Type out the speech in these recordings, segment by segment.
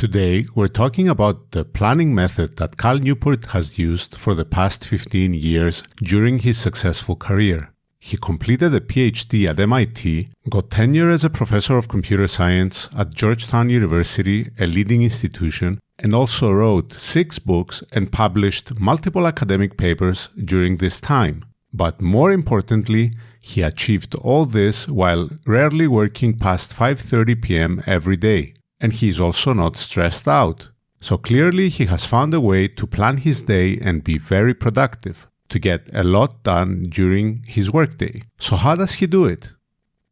Today, we're talking about the planning method that Cal Newport has used for the past 15 years during his successful career. He completed a PhD at MIT, got tenure as a professor of computer science at Georgetown University, a leading institution, and also wrote 6 books and published multiple academic papers during this time. But more importantly, he achieved all this while rarely working past 5:30 p.m. every day. And he is also not stressed out. So clearly he has found a way to plan his day and be very productive, to get a lot done during his workday. So how does he do it?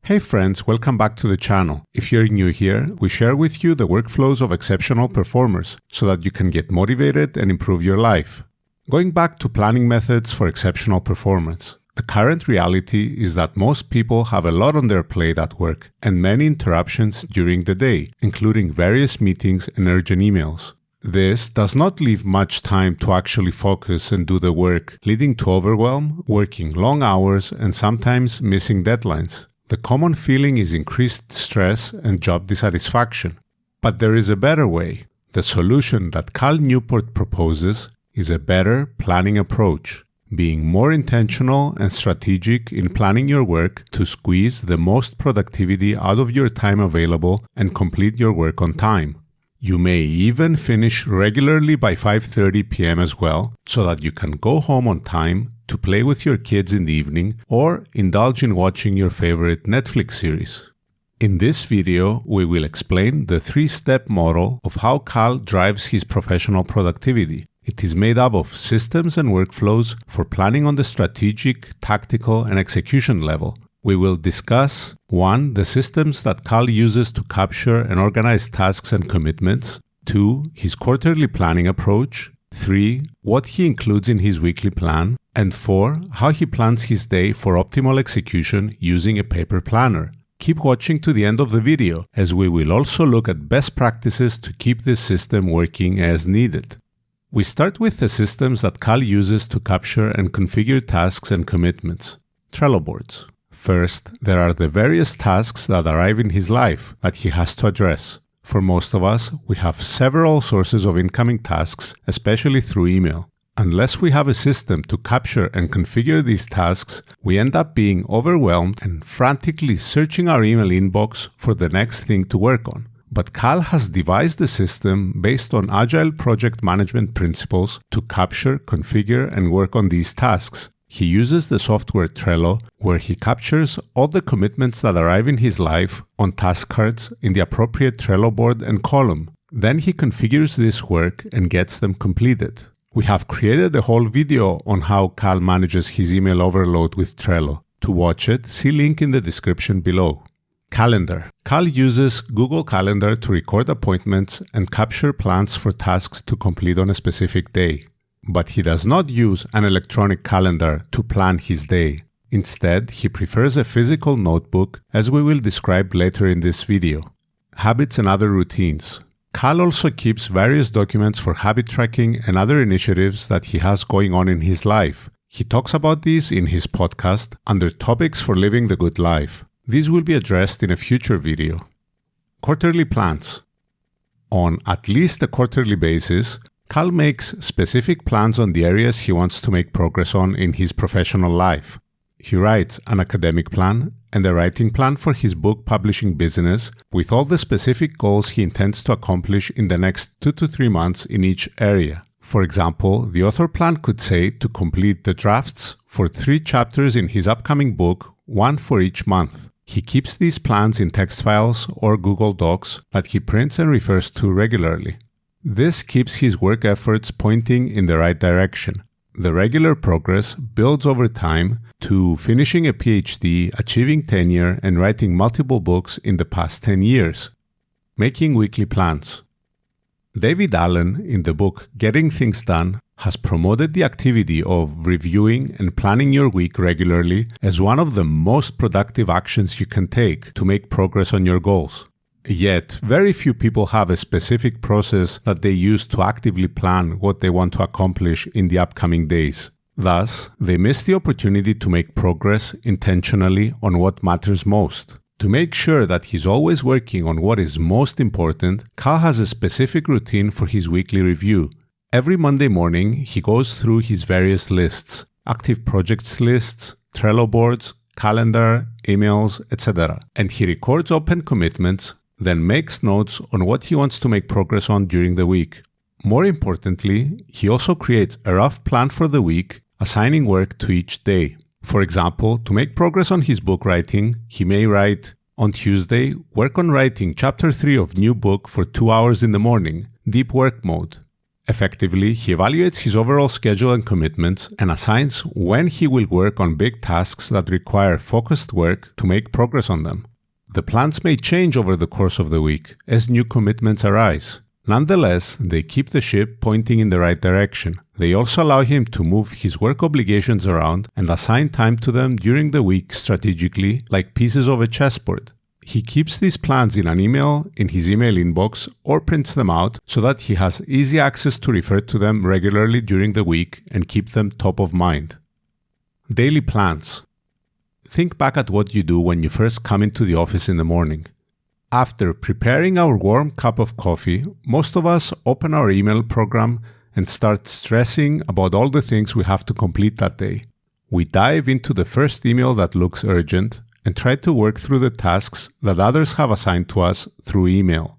Hey friends, welcome back to the channel. If you're new here, we share with you the workflows of exceptional performers so that you can get motivated and improve your life. Going back to planning methods for exceptional performance. The current reality is that most people have a lot on their plate at work and many interruptions during the day, including various meetings and urgent emails. This does not leave much time to actually focus and do the work, leading to overwhelm, working long hours, and sometimes missing deadlines. The common feeling is increased stress and job dissatisfaction. But there is a better way. The solution that Cal Newport proposes is a better planning approach. Being more intentional and strategic in planning your work to squeeze the most productivity out of your time available and complete your work on time. You may even finish regularly by 5:30 p.m. as well, so that you can go home on time to play with your kids in the evening or indulge in watching your favorite Netflix series. In this video, we will explain the 3-step model of how Cal drives his professional productivity. It is made up of systems and workflows for planning on the strategic, tactical, and execution level. We will discuss 1. The systems that Cal uses to capture and organize tasks and commitments. 2. His quarterly planning approach. 3. What he includes in his weekly plan. And 4. How he plans his day for optimal execution using a paper planner. Keep watching to the end of the video, as we will also look at best practices to keep this system working as needed. We start with the systems that Cal uses to capture and configure tasks and commitments. Trello boards. First, there are the various tasks that arrive in his life that he has to address. For most of us, we have several sources of incoming tasks, especially through email. Unless we have a system to capture and configure these tasks, we end up being overwhelmed and frantically searching our email inbox for the next thing to work on. But Cal has devised a system based on agile project management principles to capture, configure, and work on these tasks. He uses the software Trello, where he captures all the commitments that arrive in his life on task cards in the appropriate Trello board and column. Then he configures this work and gets them completed. We have created a whole video on how Cal manages his email overload with Trello. To watch it, see link in the description below. Calendar. Cal uses Google Calendar to record appointments and capture plans for tasks to complete on a specific day. But he does not use an electronic calendar to plan his day. Instead, he prefers a physical notebook, as we will describe later in this video. Habits and other routines. Cal also keeps various documents for habit tracking and other initiatives that he has going on in his life. He talks about these in his podcast under Topics for Living the Good Life. These will be addressed in a future video. Quarterly plans. On at least a quarterly basis, Cal makes specific plans on the areas he wants to make progress on in his professional life. He writes an academic plan and a writing plan for his book publishing business with all the specific goals he intends to accomplish in the next 2 to 3 months in each area. For example, the author plan could say to complete the drafts for 3 chapters in his upcoming book, 1 for each month. He keeps these plans in text files or Google Docs that he prints and refers to regularly. This keeps his work efforts pointing in the right direction. The regular progress builds over time to finishing a PhD, achieving tenure, and writing multiple books in the past 10 years. Making weekly plans. David Allen, in the book Getting Things Done, has promoted the activity of reviewing and planning your week regularly as one of the most productive actions you can take to make progress on your goals. Yet, very few people have a specific process that they use to actively plan what they want to accomplish in the upcoming days. Thus, they miss the opportunity to make progress intentionally on what matters most. To make sure that he's always working on what is most important, Cal has a specific routine for his weekly review. Every Monday morning, he goes through his various lists, active projects lists, Trello boards, calendar, emails, etc. And he records open commitments, then makes notes on what he wants to make progress on during the week. More importantly, he also creates a rough plan for the week, assigning work to each day. For example, to make progress on his book writing, he may write, on Tuesday, work on writing chapter 3 of new book for 2 hours in the morning, deep work mode. Effectively, he evaluates his overall schedule and commitments and assigns when he will work on big tasks that require focused work to make progress on them. The plans may change over the course of the week as new commitments arise. Nonetheless, they keep the ship pointing in the right direction. They also allow him to move his work obligations around and assign time to them during the week strategically, like pieces of a chessboard. He keeps these plans in an email in his email inbox or prints them out so that he has easy access to refer to them regularly during the week and keep them top of mind. Daily plans. Think back at what you do when you first come into the office in the morning. After preparing our warm cup of coffee, most of us open our email program and start stressing about all the things we have to complete that day. We dive into the first email that looks urgent and try to work through the tasks that others have assigned to us through email.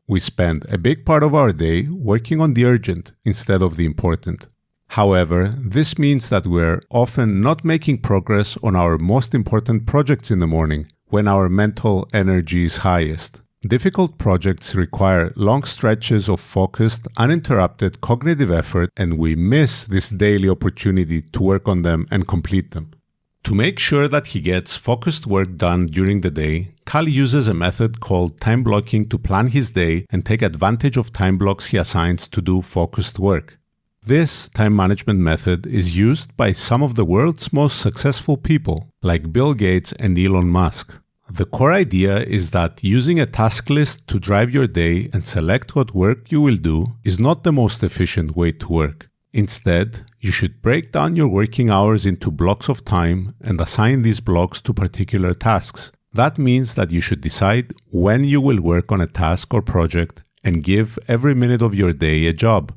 We spend a big part of our day working on the urgent instead of the important. However, this means that we're often not making progress on our most important projects in the morning, when our mental energy is highest. Difficult projects require long stretches of focused, uninterrupted cognitive effort, and we miss this daily opportunity to work on them and complete them. To make sure that he gets focused work done during the day, Cal uses a method called time blocking to plan his day and take advantage of time blocks he assigns to do focused work. This time management method is used by some of the world's most successful people, like Bill Gates and Elon Musk. The core idea is that using a task list to drive your day and select what work you will do is not the most efficient way to work. Instead, you should break down your working hours into blocks of time and assign these blocks to particular tasks. That means that you should decide when you will work on a task or project and give every minute of your day a job.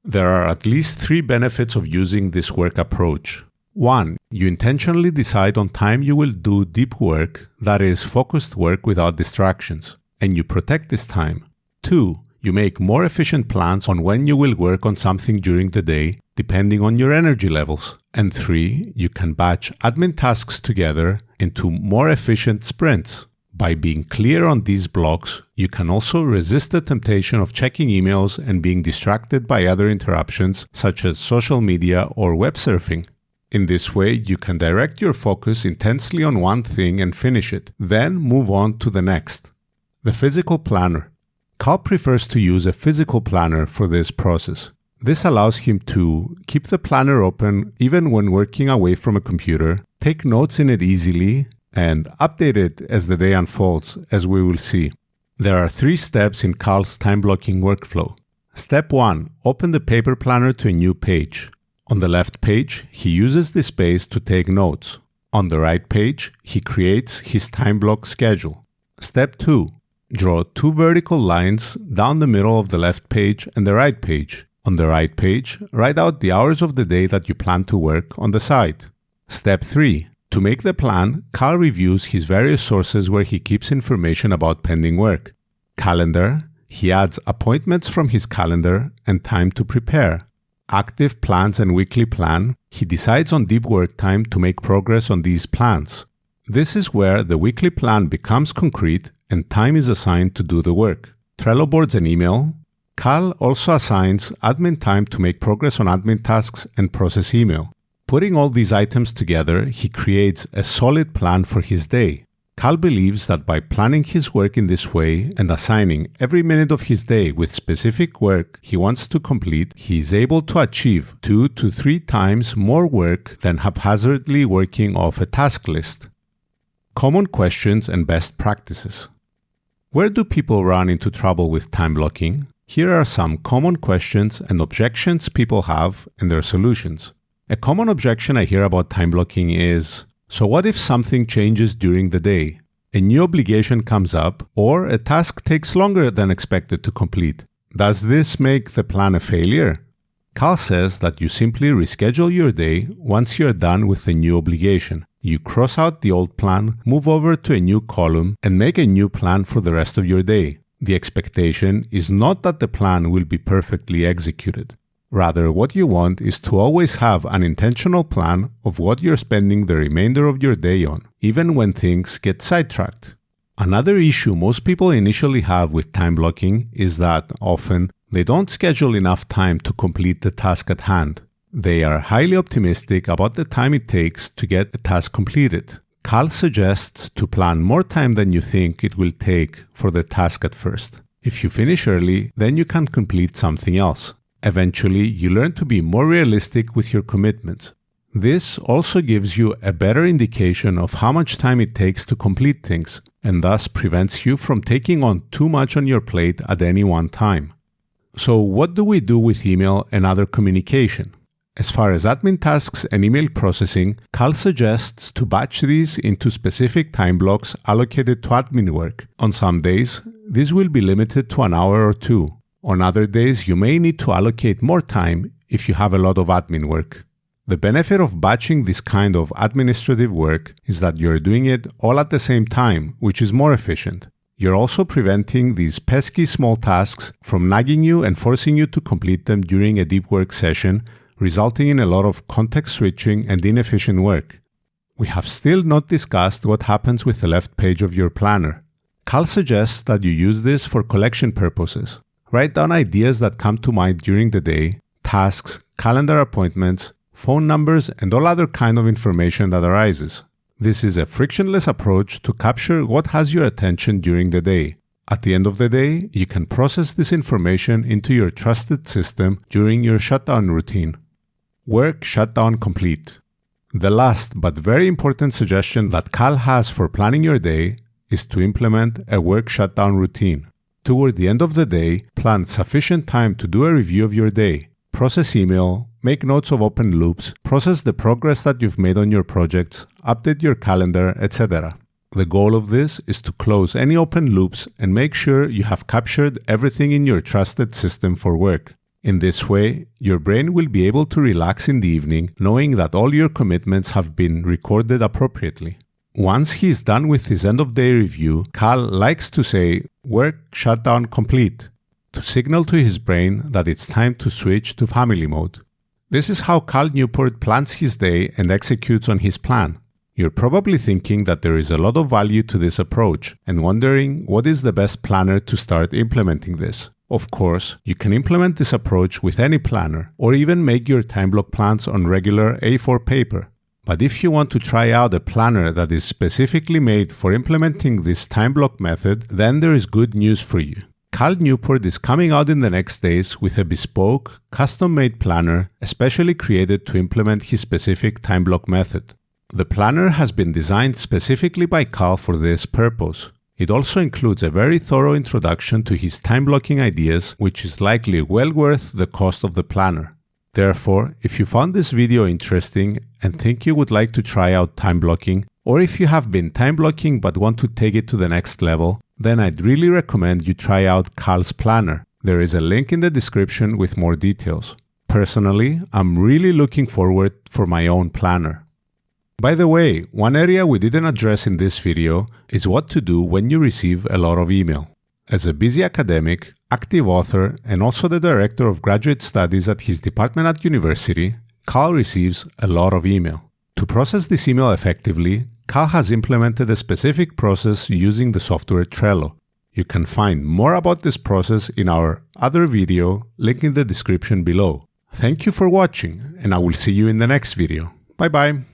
There are at least 3 benefits of using this work approach. 1. You intentionally decide on time you will do deep work, that is, focused work without distractions, and you protect this time. 2. You make more efficient plans on when you will work on something during the day, depending on your energy levels. And 3. You can batch admin tasks together into more efficient sprints. By being clear on these blocks, you can also resist the temptation of checking emails and being distracted by other interruptions, such as social media or web surfing. In this way, you can direct your focus intensely on one thing and finish it, then move on to the next. The physical planner. Cal prefers to use a physical planner for this process. This allows him to keep the planner open even when working away from a computer, take notes in it easily, and update it as the day unfolds, as we will see. There are 3 steps in Cal's time-blocking workflow. Step 1. Open the paper planner to a new page. On the left page, he uses this space to take notes. On the right page, he creates his time block schedule. Step 2. Draw 2 vertical lines down the middle of the left page and the right page. On the right page, write out the hours of the day that you plan to work on the side. Step 3. To make the plan, Cal reviews his various sources where he keeps information about pending work. Calendar. He adds appointments from his calendar and time to prepare. Active plans and weekly plan. He decides on deep work time to make progress on these plans. This is where the weekly plan becomes concrete and time is assigned to do the work. Trello boards and email. Cal also assigns admin time to make progress on admin tasks and process email. Putting all these items together, he creates a solid plan for his day. Cal believes that by planning his work in this way and assigning every minute of his day with specific work he wants to complete, he is able to achieve 2 to 3 times more work than haphazardly working off a task list. Common questions and best practices. Where do people run into trouble with time blocking? Here are some common questions and objections people have and their solutions. A common objection I hear about time blocking is, so what if something changes during the day? a new obligation comes up, or a task takes longer than expected to complete. Does this make the plan a failure? Cal says that you simply reschedule your day once you're done with the new obligation. You cross out the old plan, move over to a new column, and make a new plan for the rest of your day. The expectation is not that the plan will be perfectly executed. Rather, what you want is to always have an intentional plan of what you're spending the remainder of your day on, even when things get sidetracked. Another issue most people initially have with time blocking is that often they don't schedule enough time to complete the task at hand. They are highly optimistic about the time it takes to get a task completed. Cal suggests to plan more time than you think it will take for the task at first. If you finish early, then you can complete something else. Eventually, you learn to be more realistic with your commitments. This also gives you a better indication of how much time it takes to complete things, and thus prevents you from taking on too much on your plate at any one time. So what do we do with email and other communication? As far as admin tasks and email processing, Cal suggests to batch these into specific time blocks allocated to admin work. On some days, this will be limited to an hour or two. On other days, you may need to allocate more time if you have a lot of admin work. The benefit of batching this kind of administrative work is that you're doing it all at the same time, which is more efficient. You're also preventing these pesky small tasks from nagging you and forcing you to complete them during a deep work session, resulting in a lot of context switching and inefficient work. We have still not discussed what happens with the left page of your planner. Cal suggests that you use this for collection purposes. Write down ideas that come to mind during the day, tasks, calendar appointments, phone numbers, and all other kind of information that arises. This is a frictionless approach to capture what has your attention during the day. At the end of the day, you can process this information into your trusted system during your shutdown routine. Work shutdown complete. The last but very important suggestion that Cal has for planning your day is to implement a work shutdown routine. Toward the end of the day, plan sufficient time to do a review of your day, process email, make notes of open loops, process the progress that you've made on your projects, update your calendar, etc. The goal of this is to close any open loops and make sure you have captured everything in your trusted system for work. In this way, your brain will be able to relax in the evening knowing that all your commitments have been recorded appropriately. Once he is done with his end-of-day review, Cal likes to say, "Work shutdown complete," to signal to his brain that it's time to switch to family mode. This is how Cal Newport plans his day and executes on his plan. You're probably thinking that there is a lot of value to this approach and wondering what is the best planner to start implementing this. Of course, you can implement this approach with any planner or even make your time block plans on regular A4 paper. But if you want to try out a planner that is specifically made for implementing this time block method, then there is good news for you. Cal Newport is coming out in the next days with a bespoke, custom-made planner especially created to implement his specific time block method. The planner has been designed specifically by Cal for this purpose. It also includes a very thorough introduction to his time blocking ideas, which is likely well worth the cost of the planner. Therefore, if you found this video interesting and think you would like to try out time blocking, or if you have been time blocking but want to take it to the next level, then I'd really recommend you try out Cal's planner. There is a link in the description with more details. Personally, I'm really looking forward for my own planner. By the way, one area we didn't address in this video is what to do when you receive a lot of email. As a busy academic, active author, and also the director of graduate studies at his department at university, Cal receives a lot of email. To process this email effectively, Cal has implemented a specific process using the software Trello. You can find more about this process in our other video, link in the description below. Thank you for watching, and I will see you in the next video. Bye bye.